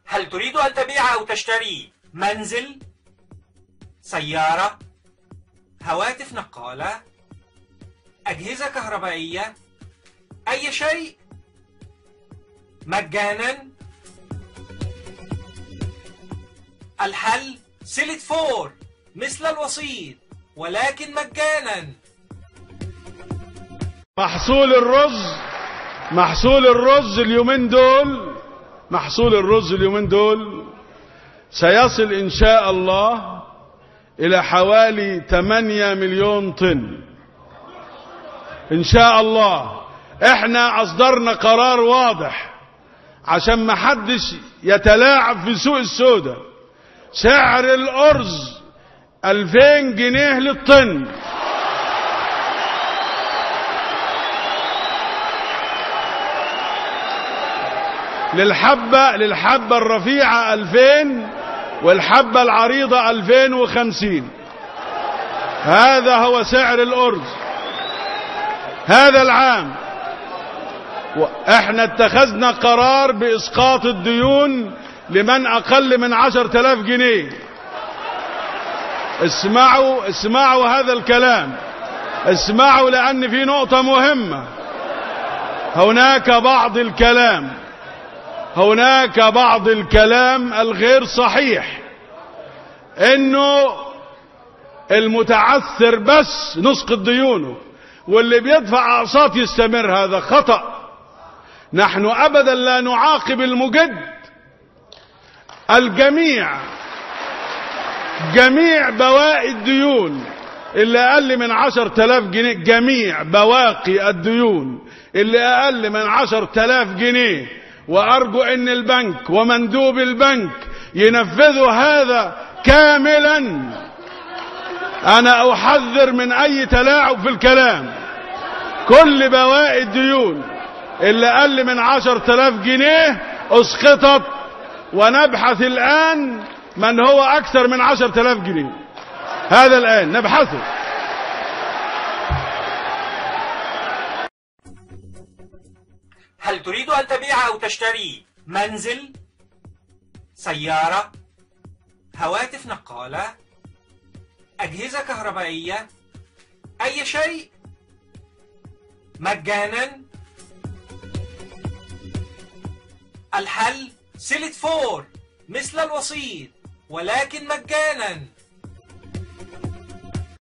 هل تريد أن تبيع أو تشتري منزل، سيارة، هواتف نقالة، أجهزة كهربائية، أي شيء مجانا؟ الحل سيلت فور مثل الوسيط ولكن مجانا. محصول الرز اليومين دول سيصل إن شاء الله إلى حوالي 8 مليون طن إن شاء الله. احنا أصدرنا قرار واضح عشان ما حدش يتلاعب في سوق السوداء. سعر الأرز 2000 جنيه للطن. للحبة الرفيعة 2000 والحبة العريضة 2050. هذا هو سعر الأرز هذا العام. احنا اتخذنا قرار بإسقاط الديون لمن أقل من 10,000 جنيه. اسمعوا هذا الكلام، اسمعوا، لأن في نقطة مهمة. هناك بعض الكلام الغير صحيح انه المتعثر بس نسقط ديونه واللي بيدفع اقساط يستمر. هذا خطأ. نحن ابدا لا نعاقب المجد. جميع بواقي الديون اللي اقل من 10,000 جنيه، جميع بواقي الديون اللي اقل من 10,000 جنيه، وارجو ان البنك ومندوب البنك ينفذوا هذا كاملا. انا احذر من اي تلاعب في الكلام. كل بواقي الديون اللي اقل من 10,000 جنيه اسقطت، ونبحث الان من هو اكثر من 10,000 جنيه. هذا الان نبحثه. هل تريد أن تبيع أو تشتري منزل، سيارة، هواتف نقالة، أجهزة كهربائية، أي شيء مجانا؟ الحل سيلت فور مثل الوسيط ولكن مجانا.